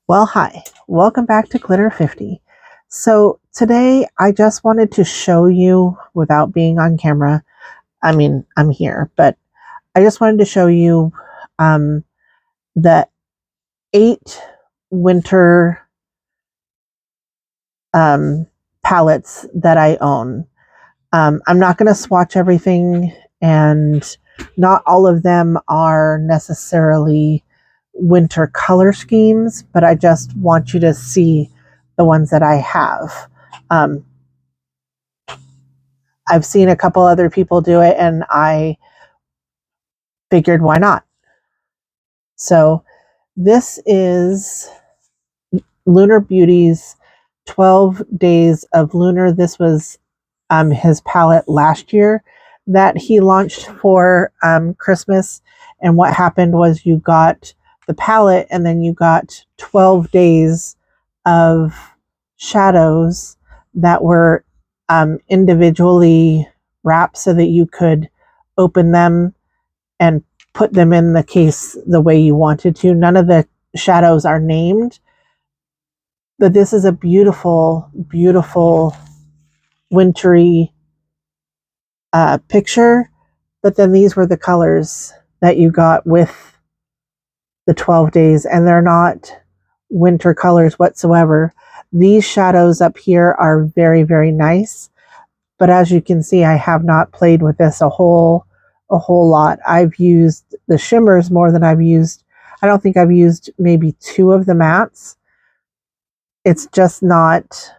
Well, hi, welcome back to Glitter 50. So today I just wanted to show you without being on camera. I mean, I'm here, but I just wanted to show you um, the 8 winter um, palettes that I own. I'm not going to swatch everything, and not all of them are necessarily winter color schemes, but I just want you to see the ones that I have. Um, I've seen a couple other people do it, and I figured why not. So this is Lunar Beauty's 12 Days of Lunar. This was his palette last year that he launched for Christmas. And what happened was you got the palette and then you got 12 days of shadows that were individually wrapped so that you could open them and put them in the case the way you wanted to. None of the shadows are named, but this is a beautiful, beautiful wintry picture. But then these were the colors that you got with the 12 days, and they're not winter colors whatsoever. These shadows up here are very, very nice. But as you can see, I have not played with this a whole lot. I've used the shimmers more than I've used. I don't think I've used maybe 2 of the mattes. It's just not.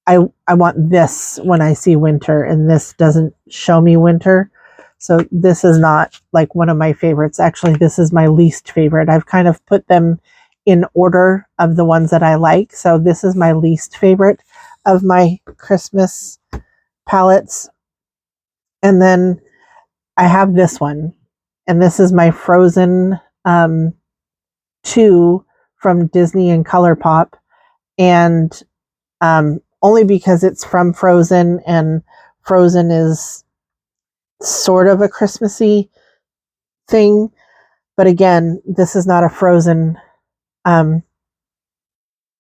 I want this when I see winter, and this doesn't show me winter. So this is not like one of my favorites. Actually, this is my least favorite. I've kind of put them in order of the ones that I like. So this is my least favorite of my Christmas palettes. And then I have this one, and this is my Frozen 2 from Disney and ColourPop. And only because it's from Frozen, and Frozen is sort of a Christmassy thing. But again, this is not a Frozen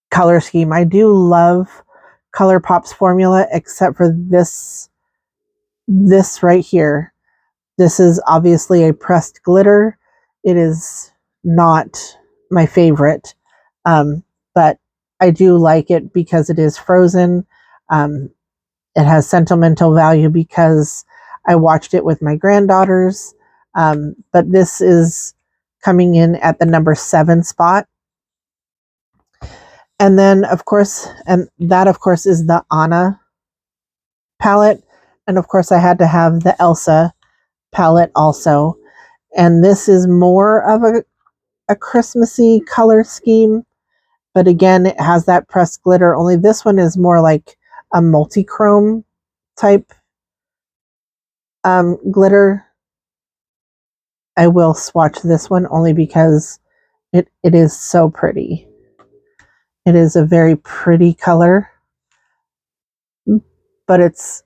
color scheme. I do love ColourPop's formula, except for this right here. This is obviously a pressed glitter. It is not my favorite, but I do like it because it is Frozen. It has sentimental value because I watched it with my granddaughters. But this is coming in at the number 7 spot. And then, of course, and that, of course, is the Anna palette. And of course, I had to have the Elsa palette also. And this is more of a Christmassy color scheme. But again, it has that pressed glitter. Only this one is more like a multi-chrome type glitter. I will swatch this one only because it is so pretty. It is a very pretty color, but it's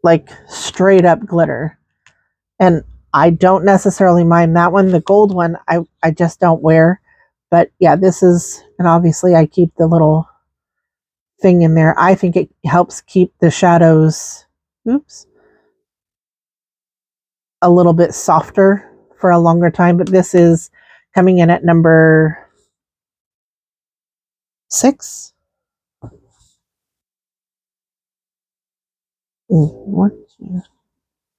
like straight up glitter. And I don't necessarily mind that one. The gold one, I just don't wear. But yeah, this is, and obviously I keep the little thing in there. I think it helps keep the shadows, a little bit softer for a longer time. But this is coming in at number 6.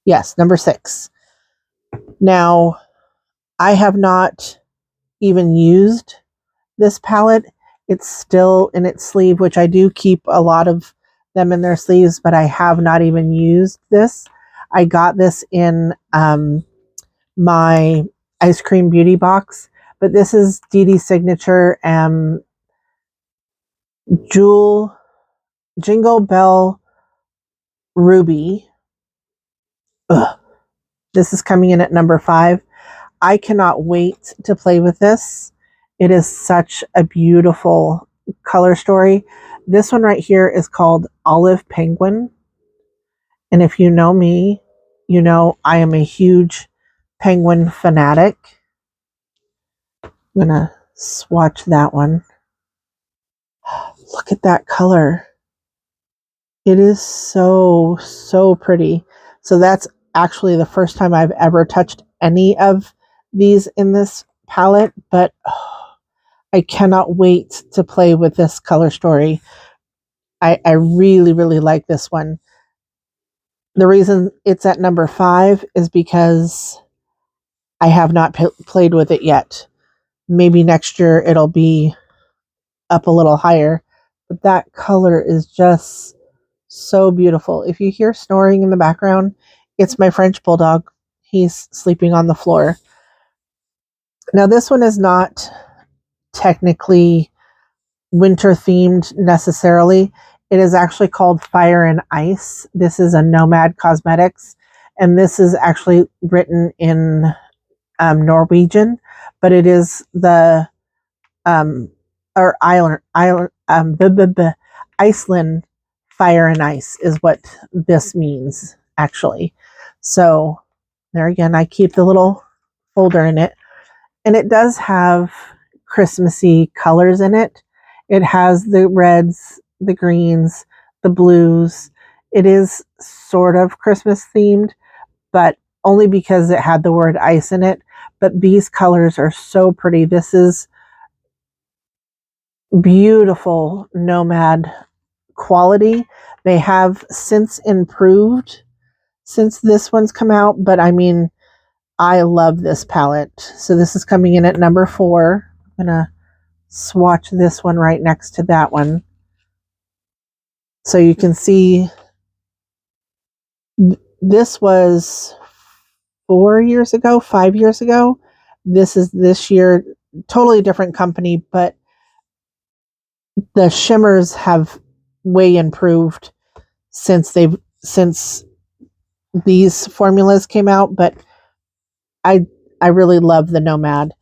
Yes, number 6. Now, I have not even used this palette. It's still in its sleeve, which I do keep a lot of them in their sleeves, but I have not even used this. I got this in my Ice Cream Beauty box, but this is Dee Dee's Signature Jingle Bell Ruby. Ugh. This is coming in at number 5. I cannot wait to play with this. It is such a beautiful color story. This one right here is called Olive Penguin. And if you know me, you know I am a huge penguin fanatic. I'm going to swatch that one. Look at that color. It is so, so pretty. So that's actually the first time I've ever touched any of these in this palette, but I cannot wait to play with this color story. I really, really like this one. The reason it's at number 5 is because I have not played with it yet. Maybe next year it'll be up a little higher, but that color is just so beautiful. If you hear snoring in the background, it's my French bulldog. He's sleeping on the floor. Now, this one is not technically winter themed necessarily. It is actually called Fire and Ice. This is a Nomad Cosmetics, and this is actually written in Norwegian, but it is the or Iceland Fire and Ice is what this means actually. So there again, I keep the little folder in it, and it does have Christmassy colors in it. It has the reds, the greens, the blues. It is sort of Christmas themed, but only because it had the word ice in it. But these colors are so pretty. This is beautiful Nomad quality. They have since improved since this one's come out, but I mean, I love this palette. So this is coming in at number 4. I'm going to swatch this one right next to that one. So you can see this was 4 years ago, 5 years ago. This is this year, totally different company, but the shimmers have way improved since these formulas came out, but I really love the Nomad.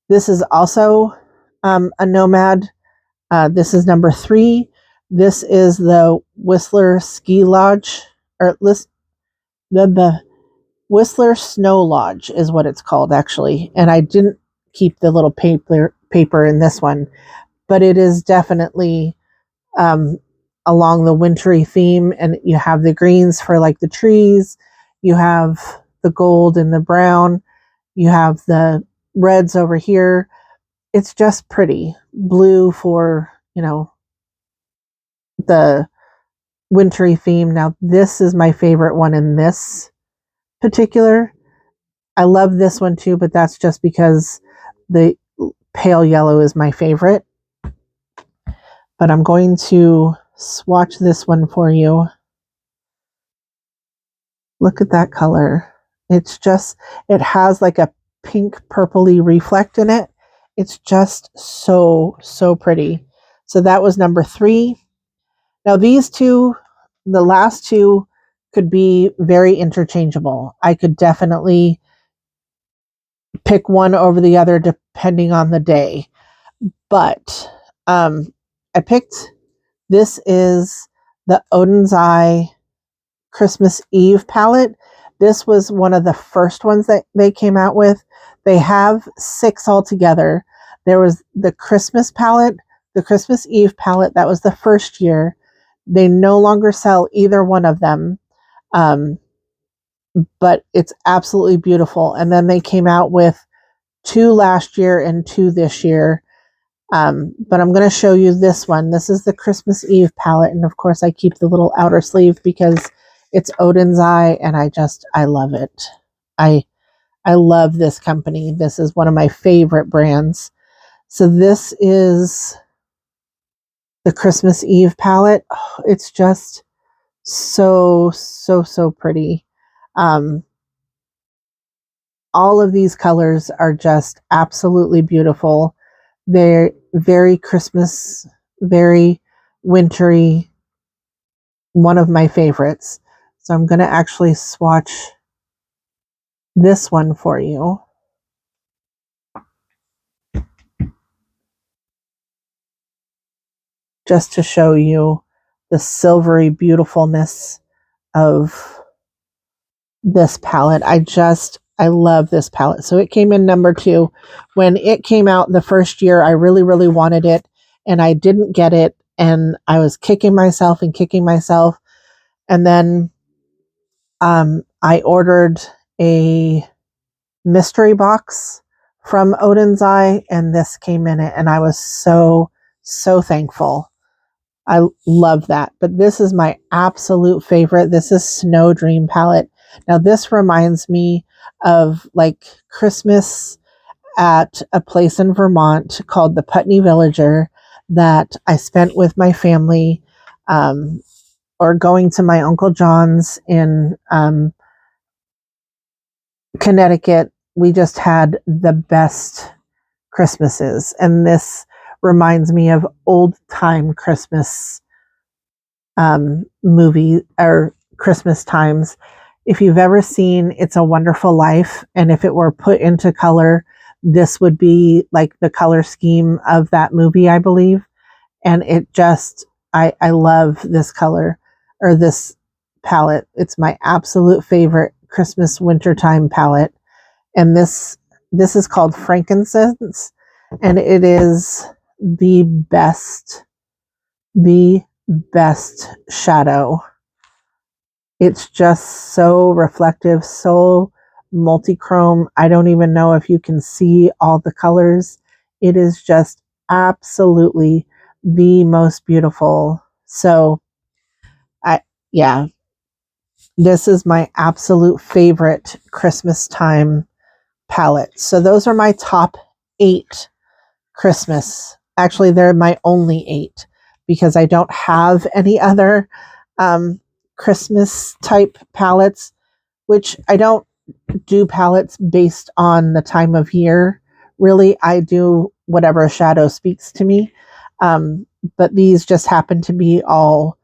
This is also a Nomad. This is number 3. This is the Whistler Ski Lodge, or the Whistler Snow Lodge is what it's called actually. And I didn't keep the little paper in this one, but it is definitely along the wintry theme, and you have the greens for like the trees, you have the gold and the brown, you have the reds over here. It's just pretty. Blue for, the wintry theme. Now, this is my favorite one in this particular. I love this one too, but that's just because the pale yellow is my favorite. But I'm going to swatch this one for you. Look at that color. It's just, it has like a pink purpley reflect in it. It's just so, so pretty. So that was number 3. Now these two, the last two, could be very interchangeable. I could definitely pick one over the other depending on the day. But I picked, this is the Odin's Eye Christmas Eve palette. This was one of the first ones that they came out with. They have 6 altogether. There was the Christmas palette, the Christmas Eve palette. That was the first year. They no longer sell either one of them. But it's absolutely beautiful. And then they came out with 2 last year and 2 this year. But I'm going to show you this one. This is the Christmas Eve palette. And of course I keep the little outer sleeve because it's Odin's Eye, and I love it. I love this company. This is one of my favorite brands. So this is the Christmas Eve palette. Oh, it's just so, so, so pretty. All of these colors are just absolutely beautiful. They're very Christmas, very wintry. One of my favorites. So I'm going to actually swatch this one for you. Just to show you the silvery beautifulness of this palette. I love this palette. So it came in number 2. When it came out the first year, I really, really wanted it and I didn't get it. And I was kicking myself and kicking myself. And then I ordered a mystery box from Odin's Eye and this came in it. And I was so, so thankful. I love that. But this is my absolute favorite. This is Snow Dream palette. Now this reminds me of like Christmas at a place in Vermont called the Putney Villager that I spent with my family, or going to my Uncle John's in Connecticut. We just had the best Christmases. And this reminds me of old time Christmas movie or Christmas times. If you've ever seen It's a Wonderful Life, and if it were put into color, this would be like the color scheme of that movie, I believe. And it just, I love this color or this palette. It's my absolute favorite Christmas wintertime palette. And this is called Frankincense, and it is the best shadow. It's just so reflective, so multi-chrome. I don't even know if you can see all the colors. It is just absolutely the most beautiful. So yeah, this is my absolute favorite Christmas time palette. So those are my top 8 Christmas. Actually, they're my only 8 because I don't have any other Christmas type palettes, which I don't do palettes based on the time of year. Really, I do whatever shadow speaks to me. But these just happen to be all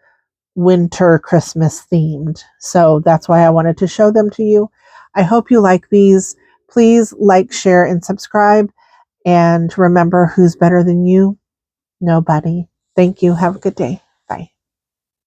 winter Christmas themed. So that's why I wanted to show them to you. I hope you like these. Please like, share, and subscribe. And remember, who's better than you? Nobody. Thank you. Have a good day.